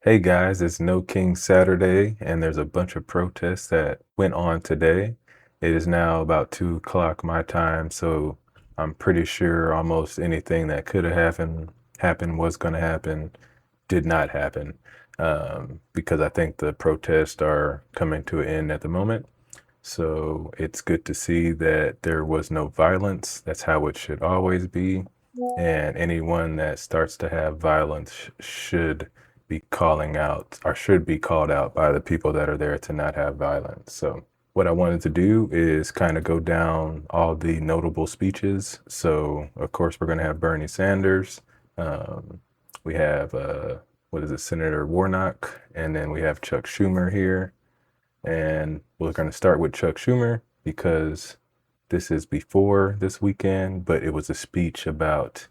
Hey guys, it's No King Saturday, and there's a bunch of protests that went on today. It is now about 2 o'clock my time, so I'm pretty sure almost anything that could have happened was going to happen, did not happen, because I think the protests are coming to an end at the moment. So it's good to see that there was no violence. That's how it should always be. And anyone that starts to have violence should be calling out or should be called out by the people that are there to not have violence. So what I wanted to do is kind of go down all the notable speeches. So of course we're going to have Bernie Sanders. We have what is it, Senator Warnock, and then we have Chuck Schumer here. And we're going to start with Chuck Schumer because this is before this weekend, but it was a speech about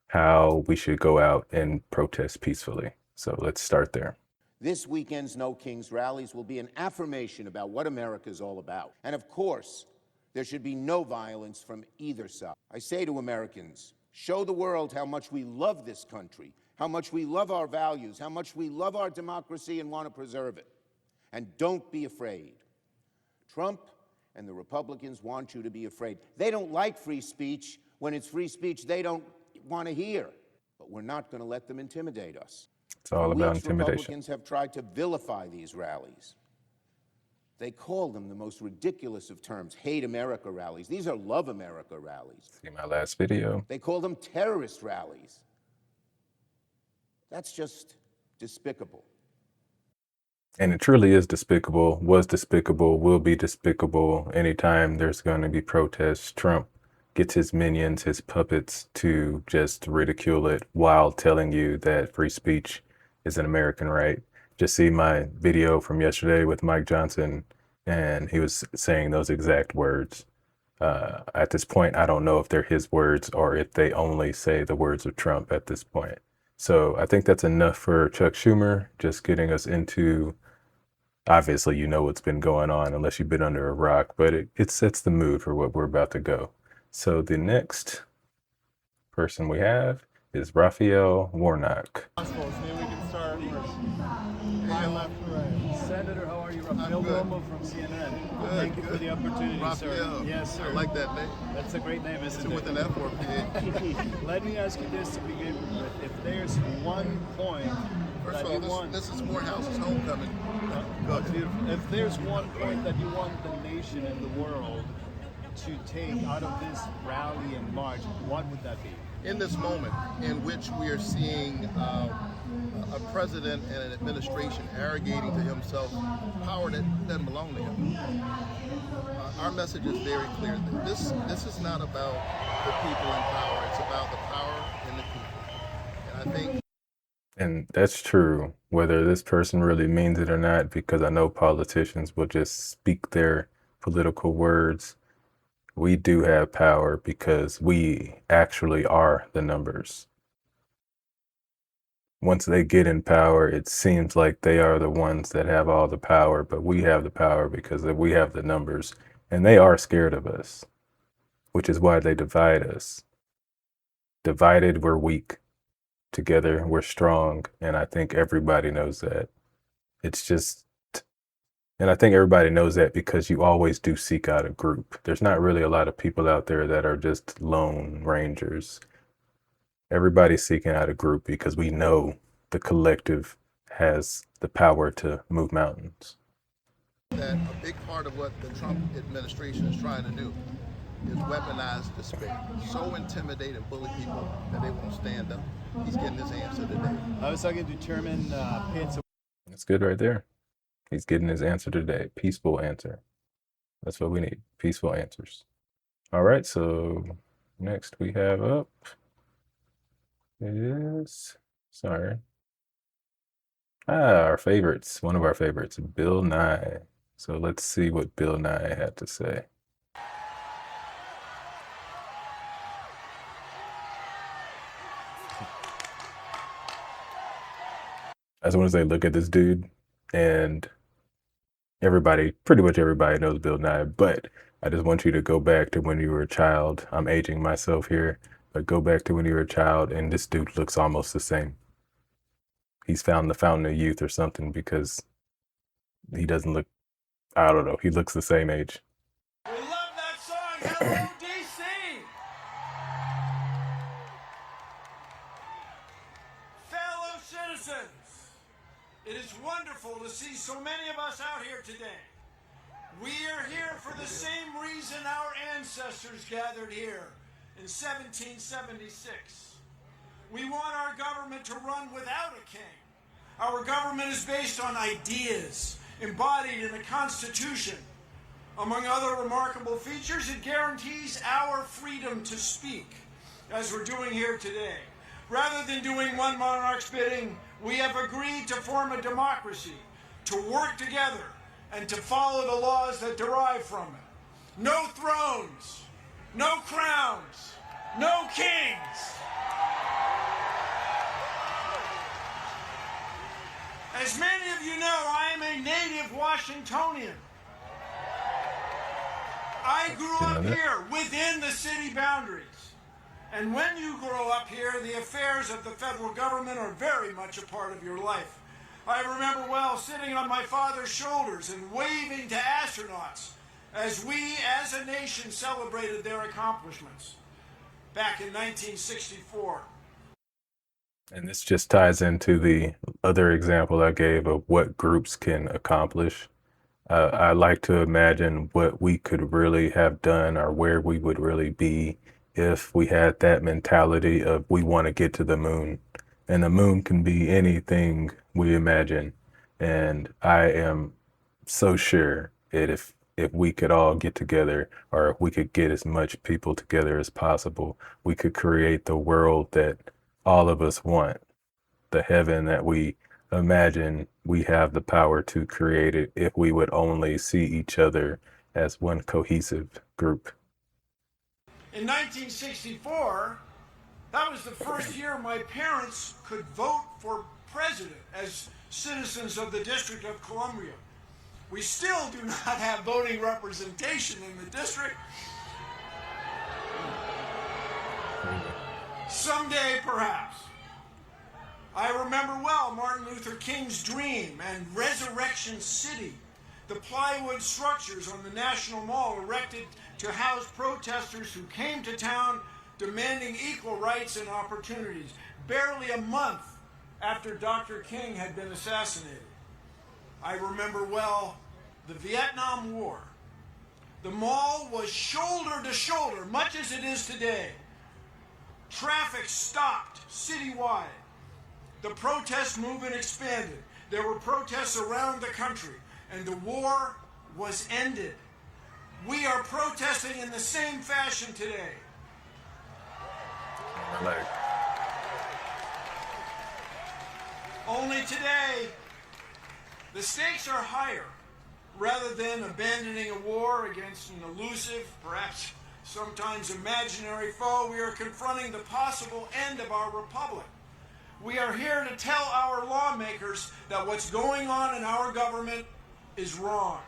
how we should go out and protest peacefully. So let's start there. This weekend's No Kings rallies will be an affirmation about what America is all about. And of course, there should be no violence from either side. I say to Americans, show the world how much we love this country, how much we love our values, how much we love our democracy and want to preserve it. And don't be afraid. Trump and the Republicans want you to be afraid. They don't like free speech. When it's free speech, they don't want to hear. But we're not going to let them intimidate us. It's all about intimidation. Republicans have tried to vilify these rallies. They call them the most ridiculous of terms, hate America rallies. These are love America rallies. See my last video. They call them terrorist rallies. That's just despicable. And it truly is despicable, was despicable, will be despicable anytime there's going to be protests. Trump gets his minions, his puppets, to just ridicule it while telling you that free speech is an American right. Just see my video from yesterday with Mike Johnson, and he was saying those exact words. At this point, I don't know if they're his words or if they only say the words of Trump at this point. So I think that's enough for Chuck Schumer, just getting us into, obviously, you know what's been going on unless you've been under a rock, but it sets the mood for what we're about to go. So the next person we have is Raphael Warnock. Maybe we can start first. My left to right. Senator, how are you? Raphael Warnock from CNN. Good, Thank you for the opportunity, Raphael. sir. Yes, sir. I like that name. That's a great name, isn't it? With an F or a P. Let me ask you this to begin with. If there's one point First that of you all, want... this is Morehouse's homecoming. Go ahead. If there's one point that you want the nation and the world to take out of this rally and march, what would that be? In this moment in which we are seeing a president and an administration arrogating to himself power that doesn't belong to him, our message is very clear. This is not about the people in power. It's about the power in the people. And I think... And that's true, whether this person really means it or not, because I know politicians will just speak their political words. We do have power because we actually are the numbers. Once they get in power, it seems like they are the ones that have all the power, but we have the power because we have the numbers, and they are scared of us, which is why they divide us. Divided, we're weak. Together, we're strong, and I think everybody knows that. And I think everybody knows that because you always do seek out a group. There's not really a lot of people out there that are just lone rangers. Everybody's seeking out a group because we know the collective has the power to move mountains. That a big part of what the Trump administration is trying to do is weaponize despair. So intimidate and bully people that they won't stand up. He's getting his answer today. I was talking to Chairman Pitts. That's good right there. He's getting his answer today. Peaceful answer. That's what we need. Peaceful answers. All right, so next we have up is, our favorites. One of our favorites, Bill Nye. So let's see what Bill Nye had to say. I just want to say, look at this dude, and pretty much everybody knows Bill Nye, but I just want you to go back to when you were a child. I'm aging myself here, but go back to when you were a child, and this dude looks almost the same. he's found the fountain of youth or something, because he doesn't look, I don't know, he looks the same age. We love that song. Hello, D.C. Fellow citizens, it is wonderful to see so many of us out here today. We are here for the same reason our ancestors gathered here in 1776. We want our government to run without a king. Our government is based on ideas embodied in a constitution. Among other remarkable features, it guarantees our freedom to speak, as we're doing here today. Rather than doing one monarch's bidding, we have agreed to form a democracy, to work together, and to follow the laws that derive from it. No thrones, no crowns, no kings. As many of you know, I am a native Washingtonian. I grew up here within the city boundaries. And when you grow up here, the affairs of the federal government are very much a part of your life. I remember well sitting on my father's shoulders and waving to astronauts as we, as a nation, celebrated their accomplishments back in 1964. And this just ties into the other example I gave of what groups can accomplish. I like to imagine what we could really have done, or where we would really be if we had that mentality of we want to get to the moon. And the moon can be anything we imagine. And I am so sure that if we could all get together, or if we could get as much people together as possible, we could create the world that all of us want, the heaven that we imagine. We have the power to create it if we would only see each other as one cohesive group. In 1964, that was the first year my parents could vote for president as citizens of the District of Columbia. We still do not have voting representation in the district. Someday, perhaps. I remember well Martin Luther King's dream and Resurrection City, the plywood structures on the National Mall erected to house protesters who came to town demanding equal rights and opportunities, barely a month after Dr. King had been assassinated. I remember well the Vietnam War. The mall was shoulder to shoulder, much as it is today. Traffic stopped citywide. The protest movement expanded. There were protests around the country, and the war was ended. We are protesting in the same fashion today. Only today, the stakes are higher. Rather than abandoning a war against an elusive, perhaps sometimes imaginary foe, we are confronting the possible end of our republic. We are here to tell our lawmakers that what's going on in our government is wrong.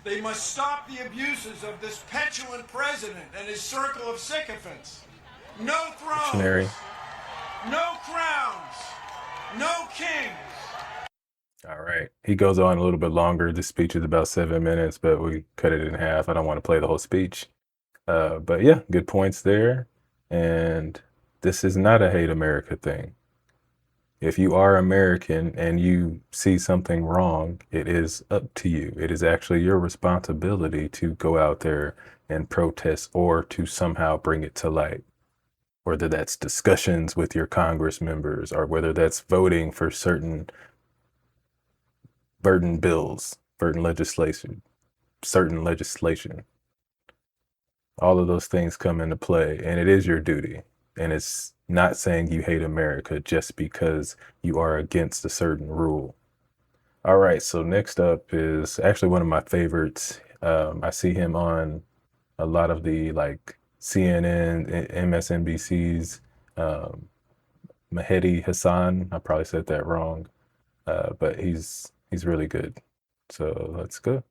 They must stop the abuses of this petulant president and his circle of sycophants. No thrones, no crowns, no kings. All right. He goes on a little bit longer. This speech is about 7 minutes, but we cut it in half. I don't want to play the whole speech. But yeah, good points there. And this is not a hate America thing. If you are American and you see something wrong, it is up to you. It is actually your responsibility to go out there and protest, or to somehow bring it to light. Whether that's discussions with your Congress members, or whether that's voting for certain bills, certain legislation. All of those things come into play, and it is your duty. And it's not saying you hate America just because you are against a certain rule. All right, so next up is actually one of my favorites. I see him on a lot of the CNN, MSNBC's, Mehdi Hasan. I probably said that wrong, but he's really good. So let's go.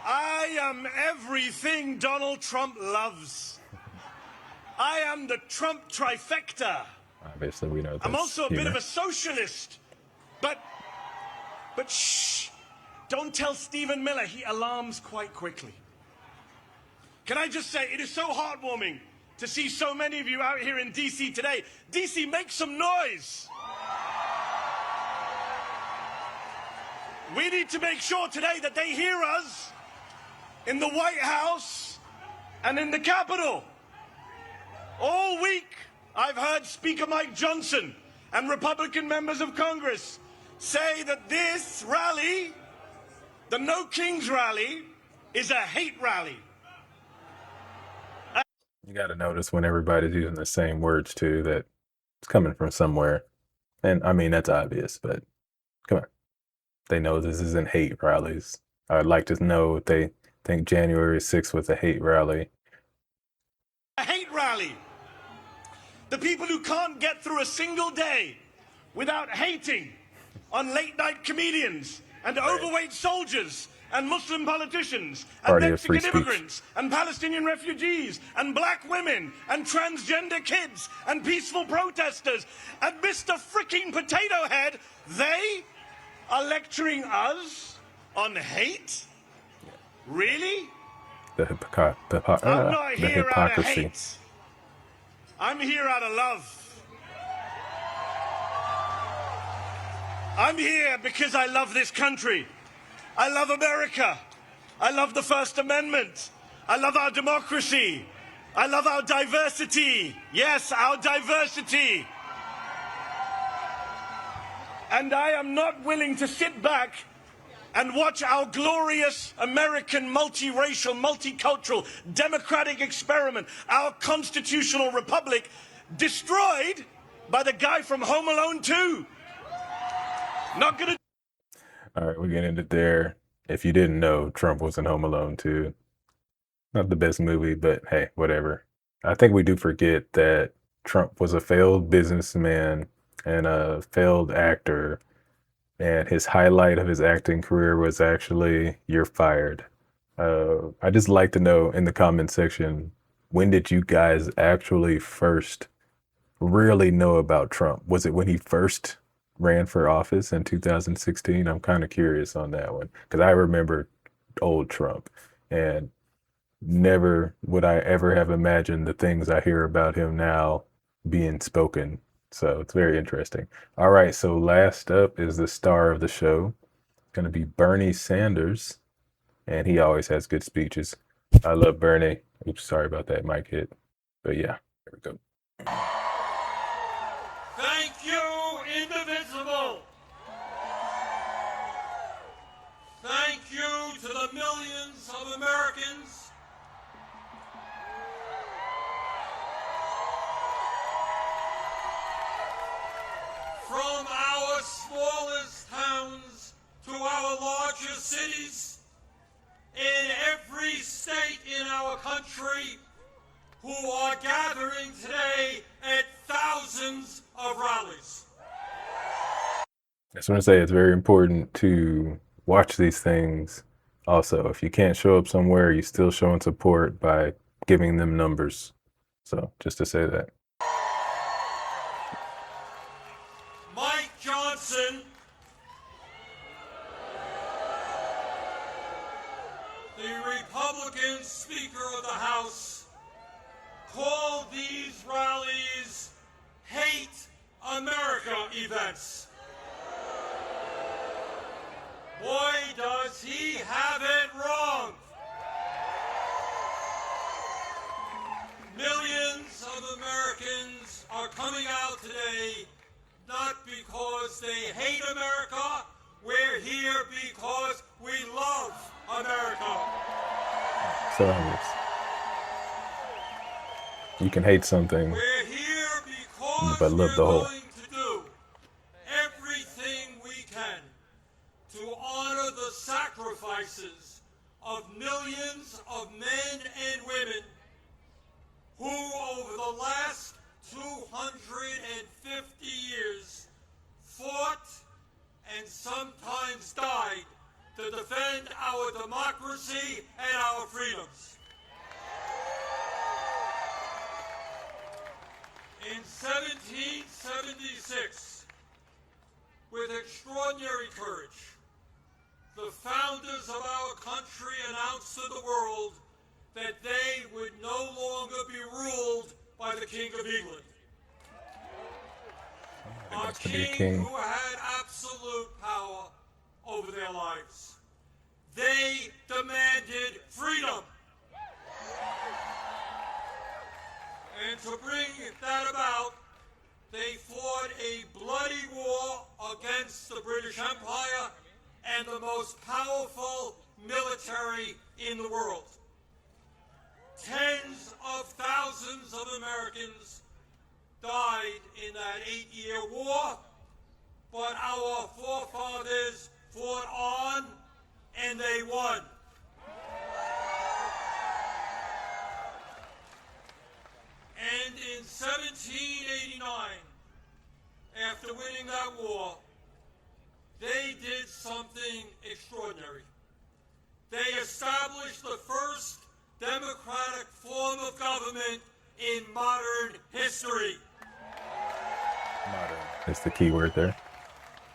I am everything Donald Trump loves. I am the Trump trifecta. Obviously, we know that's I'm also a bit humor. of a socialist. But shh, don't tell Stephen Miller. He alarms quite quickly. Can I just say, it is so heartwarming to see so many of you out here in D.C. today. D.C., make some noise. We need to make sure today that they hear us in the White House and in the Capitol. All week, I've heard Speaker Mike Johnson and Republican members of Congress say that this rally, the No Kings rally, is a hate rally. You got to notice when everybody's using the same words too, that it's coming from somewhere. And I mean, that's obvious, but come on. They know this isn't hate rallies. I'd like to know if they think January 6th was a hate rally. A hate rally. The people who can't get through a single day without hating on late night comedians and overweight soldiers and Muslim politicians and Party of free Mexican speech. immigrants and Palestinian refugees and black women and transgender kids and peaceful protesters and Mr. Fricking Potato Head, they are lecturing us on hate? Really? The I'm not the here out of hypocrisy. hate. I'm here out of love. I'm here because I love this country. I love America. I love the First Amendment. I love our democracy. I love our diversity. Yes, our diversity. And I am not willing to sit back and watch our glorious American multiracial, multicultural, democratic experiment, our constitutional republic, destroyed by the guy from Home Alone 2. Not gonna. All right, we're getting it there. If you didn't know, Trump was in Home Alone 2. Not the best movie, but hey, whatever. I think we do forget that Trump was a failed businessman and a failed actor. And his highlight of his acting career was actually, "You're fired." I just like to know in the comment section, when did you guys actually first really know about Trump? Was it when he first ran for office in 2016? I'm kind of curious on that one because I remember old Trump, and never would I ever have imagined the things I hear about him now being spoken. So it's very interesting. All right, so last up is the star of the show. It's going to be Bernie Sanders, and he always has good speeches. I love Bernie. Oops, sorry about that mic hit. But yeah, there we go. Thank you, Indivisible. Thank you to the millions of Americans from our smallest towns to our largest cities, in every state in our country, who are gathering today at thousands of rallies. I just want to say it's very important to watch these things. Also, if you can't show up somewhere, you're still showing support by giving them numbers. So just to say that. Mike Johnson, the Republican Speaker of the House, called these rallies Hate America events. Boy, does he have it wrong. Millions of Americans are coming out today not because they hate America. We're here because we love America. So obvious. You can hate something, We're here because but love the we're whole. going to do everything we can to honor the sacrifices of millions of men and women who, over the last 250 years, fought and sometimes died to defend our democracy and our freedoms. 1776, with extraordinary courage, the founders of our country announced to the world that they would no longer be ruled by the King of England. A king who had absolute power over their lives. They demanded freedom. And to bring that about, they fought a bloody war against the British Empire and the most powerful military in the world. Tens of thousands of Americans died in that 8-year war, but our forefathers fought on and they won. And in 1789, after winning that war, they did something extraordinary. They established the first democratic form of government in modern history. Modern is the key word there.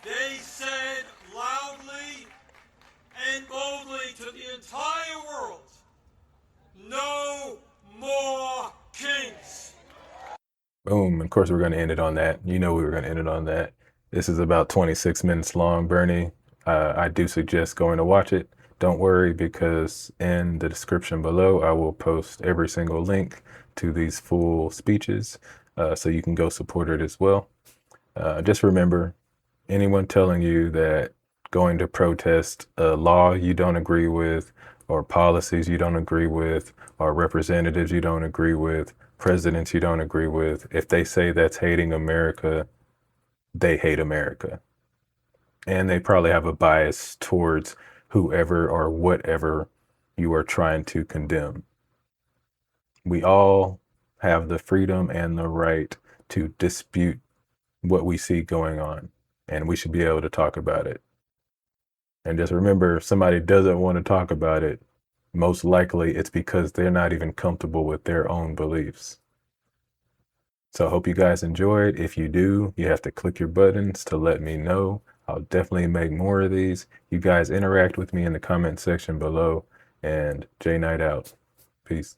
They said loudly and boldly to the entire world, no more kings. Boom. Of course, we're going to end it on that. You know we were going to end it on that. This is about 26 minutes long, Bernie. I do suggest going to watch it. Don't worry, because in the description below, I will post every single link to these full speeches, so you can go support it as well. Just remember, anyone telling you that going to protest a law you don't agree with, or policies you don't agree with, or representatives you don't agree with, presidents you don't agree with, if they say that's hating America, they hate America. And they probably have a bias towards whoever or whatever you are trying to condemn. We all have the freedom and the right to dispute what we see going on, and we should be able to talk about it. And just remember, if somebody doesn't want to talk about it, most likely it's because they're not even comfortable with their own beliefs. So I hope you guys enjoyed. If you do, you have to click your buttons to let me know. I'll definitely make more of these. You guys interact with me in the comment section below, and J Knight out. Peace.